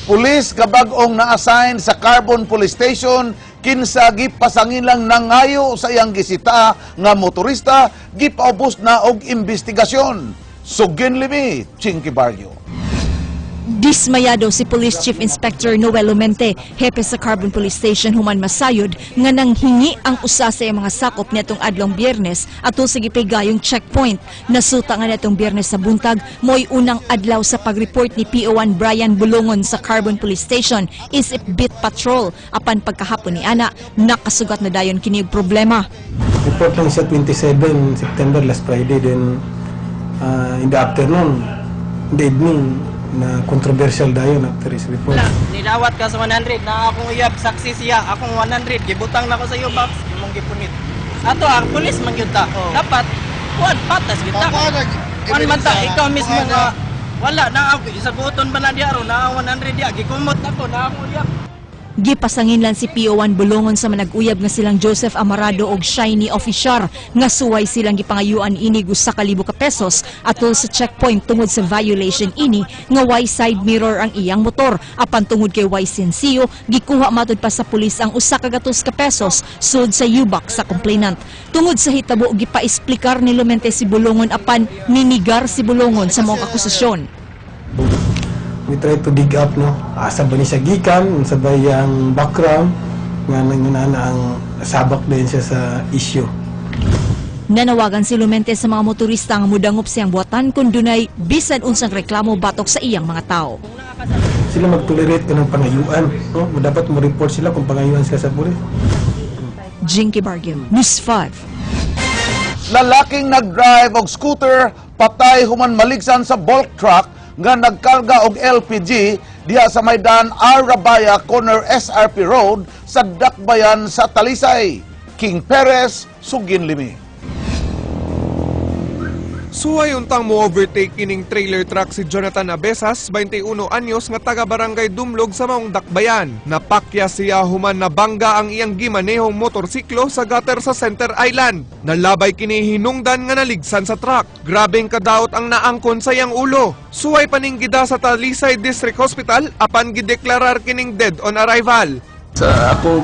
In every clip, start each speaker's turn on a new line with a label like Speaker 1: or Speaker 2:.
Speaker 1: Pulis kabag-ong na-assign sa Carbon Police Station kinsa gipasangin lang nangayo sa iyang gisita nga motorista gipaubos na og investigasyon. Sugin limi, Chinky Barrio.
Speaker 2: Dismayado si Police Chief Inspector Noel Lumente, hepe sa Carbon Police Station human masayod nga nanghingi ang usa sa mga sakop nitong adlong Biyernes atul sa gipigayong checkpoint. Nasuta nga nitong Biyernes sa buntag mo'y unang adlaw sa pag-report ni PO1 Brian Bulongon sa Carbon Police Station isip beat patrol. Apan pagkahapon ni ana, nakasugat na dayon kini problema.
Speaker 3: Report lang siya 27 September last Friday, then in the afternoon, in the evening, na controversial dayon after his report.
Speaker 4: Nilawat ka sa 100 na akong uyab saksi siya, akong 100 gibutang na ko sa iyo box imong gipunit. Ato ang pulis man gyud ta. Dapat kuan patas gyud ta. Kuan man ta ikaw mismo nga wala na ako sa buton ba na diaro na 100 dia gikumot ako na akong uyab.
Speaker 2: Gipasangin lang si PO1 Bulongon sa manag-uyab nga silang Joseph Amarado og Shiny Officiar nga suway silang gipangayuan ini gusa ka libo ka pesos atol sa checkpoint tungod sa violation ini nga way side mirror ang iyang motor. Apan tungod kay way sensiyo, gikuha matud pa sa pulis ang usa ka gatos ka pesos sud sa U-box sa complainant. Tungod sa hitabo gipa-explicar ni Lumente si Bulongon apan ninigar si Bulongon sa mga akusasyon.
Speaker 3: We try to dig up, no? Asa ba ni siya gikan, sa bayang background, nga nangyunana ang sabak din siya sa issue.
Speaker 2: Nanawagan si Lumente sa mga motorista nga mudangop siyang buhatan kung dunay bisan unsang reklamo batok sa iyang mga tao.
Speaker 3: Sila mag-tolerate ka ng pangayuan, no? Dapat mo report sila kung pangayuan sila sa pulis.
Speaker 2: Jinky Barrio, News 5.
Speaker 1: Lalaking nag-drive og scooter patay human maligsan sa bulk truck nga nagkarga og LPG diha sa Maydan Arabaya Corner SRP Road sa Dakbayan sa Talisay. King Perez, Sugin Limi.
Speaker 5: Suway untang mo overtake kining trailer truck si Jonathan Abesas, 21 anyos nga taga Barangay Dumlog sa Maong Dakbayan. Napakya siya human nabangga ang iyang gimanehong motorsiklo sa gutter sa Center Island. Nalabay kini hinungdan nga naligsan sa truck. Grabeng kadaot ang naangkon sa iyang ulo. Suway paninggida sa Talisay District Hospital apan gideklarar kining dead on arrival.
Speaker 6: Sa akong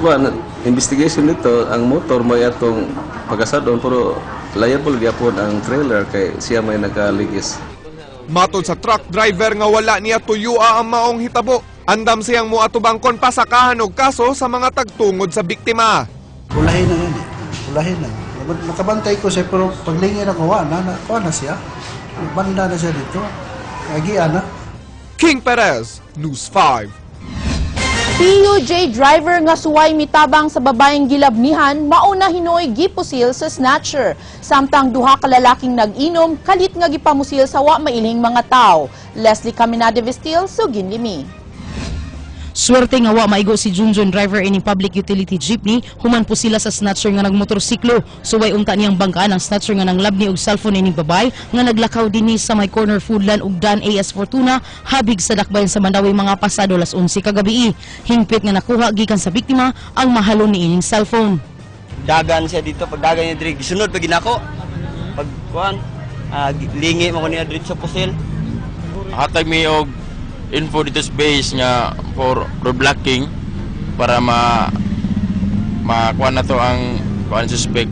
Speaker 6: investigation nito, ang motor may atong pagkasadon pero liable gyapon ang trailer kay siya may nakaligis.
Speaker 5: Matod sa truck driver nga wala niya tuyua ang maong hitabo. Andam siyang moatubangkon pa sa kahanog kaso sa mga tagtungod sa biktima.
Speaker 7: Ulahin na yun eh. Ulahin na. Nakabantay ko siya pero paglingin ako, na siya. Banda na siya dito. Agian na.
Speaker 5: King Perez, News 5.
Speaker 8: PUJ driver nga suway mitabang sa babayeng gilabnihan mauna hinoy gipusil sa snatcher. Samtang duha ka lalaking nag-inom kalit nga gipamusil sa wa mailing mga tao. Leslie Caminade Vestil, Sugin Limi.
Speaker 9: Swerte nga wa maigo si Junjun driver ini public utility jeepney human po sila sa snatcher nga nagmotorsiklo. Suway unta niyang banggaan ang snatcher nga nanglabni og cellphone ini babay nga naglakaw dinhi sa may corner Foodland ug Dan AS Fortuna habig sa Dakbayan sa Mandawi mga pasado las 11 kagabi. Hingpit nga nakuha gikan sa biktima ang mahalon ni ining cellphone.
Speaker 4: Dagan siya dito pag dagan niya diri gisunod pag ginako. Pag kuan lingi mo ko niya diri sa pusil.
Speaker 10: Hatag mi og info dito space nga for blocking para makuha na to ang suspect.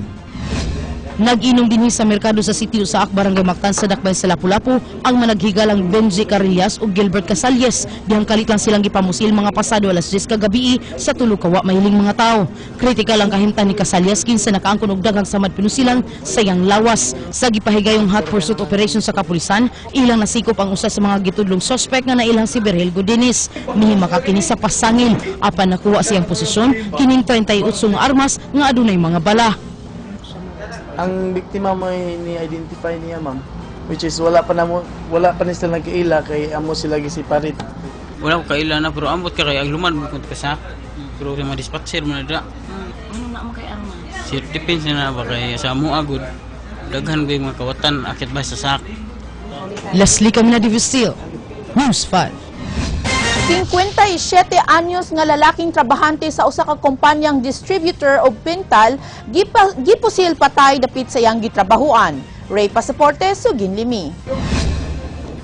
Speaker 9: Nag-inom dinhi sa merkado sa Sitio sa Barangay Mactan sa Dakbayan sa Lapu-Lapu ang managhigalang Benji Carillas ug Gilbert Casalles. Dihang kalit lang silang gipamusil mga pasado alas 10 kagabi sa tulo ka wa mahiling mga tao. Kritikal ang kahimtang ni Casalles kinsa nakaangkon og daghang samad pinusilan sa iyang lawas. Sa gipahigayong hot pursuit operation sa kapulisan, ilang nasikop ang usa sa mga gitudlong suspect nga nailang si Berhel Godines. Mihima ka kini sa pasangil apan nakuha siyang posisyon kining 38 nga armas nga adunay mga bala.
Speaker 11: Ang biktima mo ni-identify niya, ma'am, which is wala pa ni sila nagkaila kay amo sila gisiparit.
Speaker 12: Wala ko kaila na pero ambot ka kay agluman mo ka sa pero sa mga dispatcher mo na da.
Speaker 13: Ano na mo kay armas?
Speaker 12: Sir depends na ba kay sa amo agud daghan ba mga kawatan akit ba sa sak.
Speaker 9: Leslie Caminade Vestil, News 5.
Speaker 8: 57 anyos nga lalaking trabahante sa usa ka kumpanyang distributor og pintal gipusil patay dapit sa iyang gitrabahuan. Ray Pasaporte, Sugin Limi.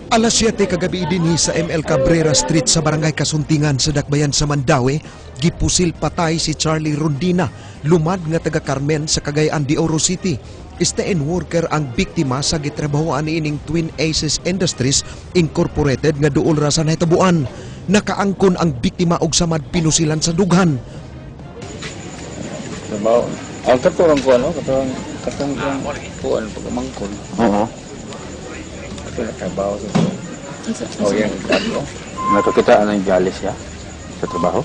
Speaker 14: Alas 7 kagabi dinhi sa ML Cabrera Street sa Barangay Kasuntingan sa Dakbayan sa Mandaue, gipusil patay si Charlie Rondina, lumad nga taga Carmen sa Cagayan de Oro City. Stay-in worker ang biktima sa gitrabahoan ining Twin Aces Industries Incorporated nga duol ra sa nahitabuan. Nakaangkon ang biktima og samad pinusilan sa dughan.
Speaker 15: Trabaho. Ang katulong ko ano, katulong kuan pagmangkon. Oo. Trabaho sa yan, nakakitaan ng galis siya sa trabaho.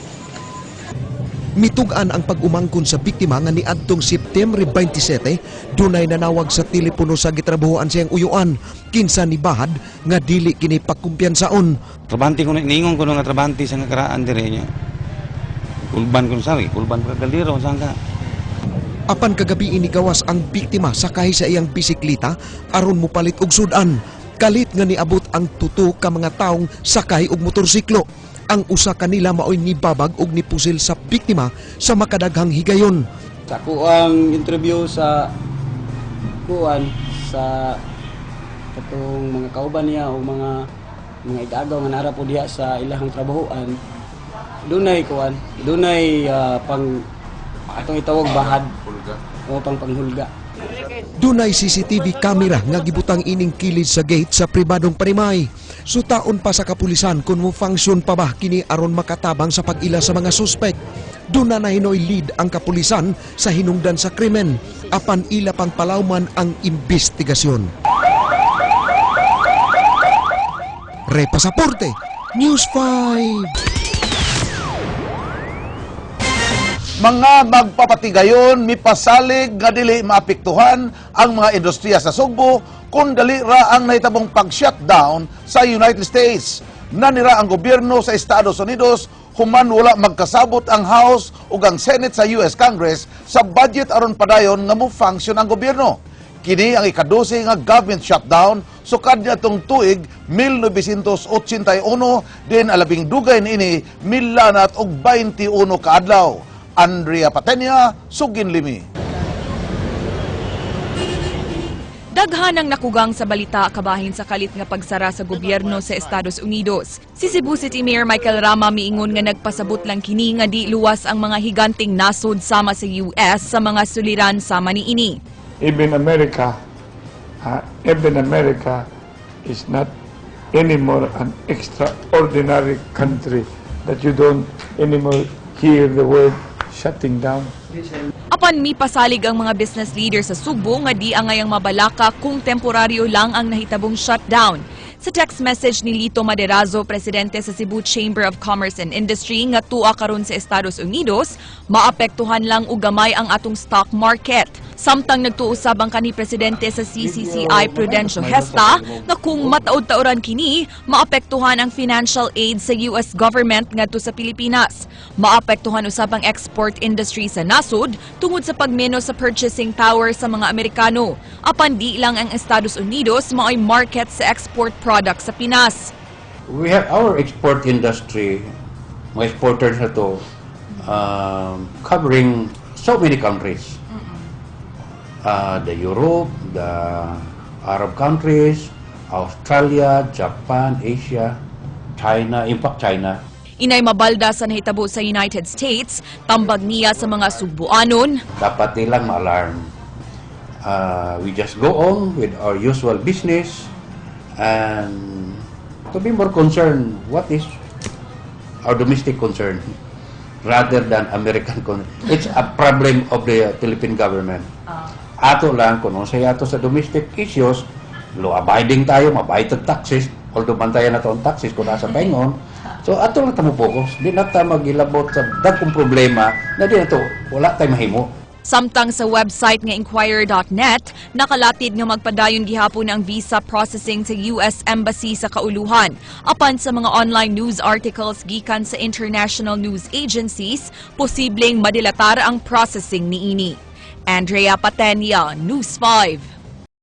Speaker 14: Mitugan ang pag-umangkon sa biktima nga niadtong September 27, dunay nanawag sa telepono sa gitrabahoan siyang uyuan. Kinsa ni bahad nga dili kini pagkumpiyansaon.
Speaker 15: Trabante ko ningon ko nga trabante sa nakaraan dire niya. Kulban ko sabi, kulban ka galiro saan ka.
Speaker 14: Apan kagabi inigawas ang biktima sakay sa iyang bisikleta aron mopalit og sudan. Kalit nga niabot ang tuto ka mga taong sakay og motorsiklo. Ang usa kanila maoy nibabag og nipusil sa biktima sa makadaghang higayon.
Speaker 16: Sa kuang interview sa kuan sa katong mga kauban niya o mga igagaw nga nara po diha sa ilahang trabahoan, dunay kuan, dunay pang atong itawag bahad o panghulga.
Speaker 14: Dunay CCTV camera nga gibutang ining kilid sa gate sa pribadong panimay. Sutaon pa sa kapulisan kung mo function pa ba kini aron makatabang sa pag-ila sa mga suspect. Duna na hinoy lead ang kapulisan sa hinungdan sa krimen. Apan ila pang palawman ang investigasyon. Repasaporte, News 5.
Speaker 1: Mga magpapatigayon, mipasalig nga dili maapektuhan ang mga industriya sa Sugbo kung dali ra ang nahitabong pag-shutdown sa United States. Nanira ang gobyerno sa Estados Unidos human wala magkasabot ang House ug ang Senate sa US Congress sa budget aron padayon nga mo-function ang gobyerno. Kini ang ika-12 nga government shutdown sukad niadtong tuig 1981 din alabing dugay niini milanat og 21 ka adlaw. Andrea Patenia, Suginlimi.
Speaker 2: Daghan ang nakugang sa balita kabahin sa kalit nga pagsara sa gobyerno sa Estados Unidos. Si Cebu City Mayor Michael Rama miingon nga nagpasabot lang kini nga di luwas ang mga higanting nasod sama sa US sa mga suliran sama niini.
Speaker 17: Even America is not anymore an extraordinary country that you don't anymore hear the word shutting down.
Speaker 2: Apan mipasalig ang mga business leaders sa Sugbo nga di angayang mabalaka kung temporaryo lang ang nahitabong shutdown. Sa text message ni Lito Maderazo, presidente sa Cebu Chamber of Commerce and Industry nga tua karon sa Estados Unidos, maapektuhan lang og gamay ang atong stock market. Samtang nagtuusab ang kani presidente sa CCCI Prudencio Hesta nga kung mataod-taoran kini, maapektuhan ang financial aid sa US government ngadto sa Pilipinas. Maapektuhan usab ang export industry sa nasod tungod sa pagmenos sa purchasing power sa mga Amerikano. Apan di lang ang Estados Unidos maoy market sa export products sa Pinas.
Speaker 18: We have our export industry, mga exporters na to, covering so many countries. The Europe, the Arab countries, Australia, Japan, Asia, China, in fact China.
Speaker 2: Inay mabalda sa nahitabo sa United States, tambag niya sa mga Sugboanon.
Speaker 18: Dapat nilang ma-alarm. We just go on with our usual business and to be more concerned what is our domestic concern rather than American concern. It's a problem of the Philippine government. Ato lang, kung sa ato sa domestic issues, law-abiding tayo, mabayad ang taxes, although bantayan na ito ang taxes kung nasa pengon. So ato lang tayo focus, di na tayo mag-ilabot sa dagkong problema na di na ito, wala tayo mahimo.
Speaker 2: Samtang sa website nga Inquirer.net, nakalatid nga magpadayon gihapon ang visa processing sa US Embassy sa Kauluhan. Apan sa mga online news articles gikan sa international news agencies, posibleng madilatar ang processing niini. Andrea Patenia, News 5.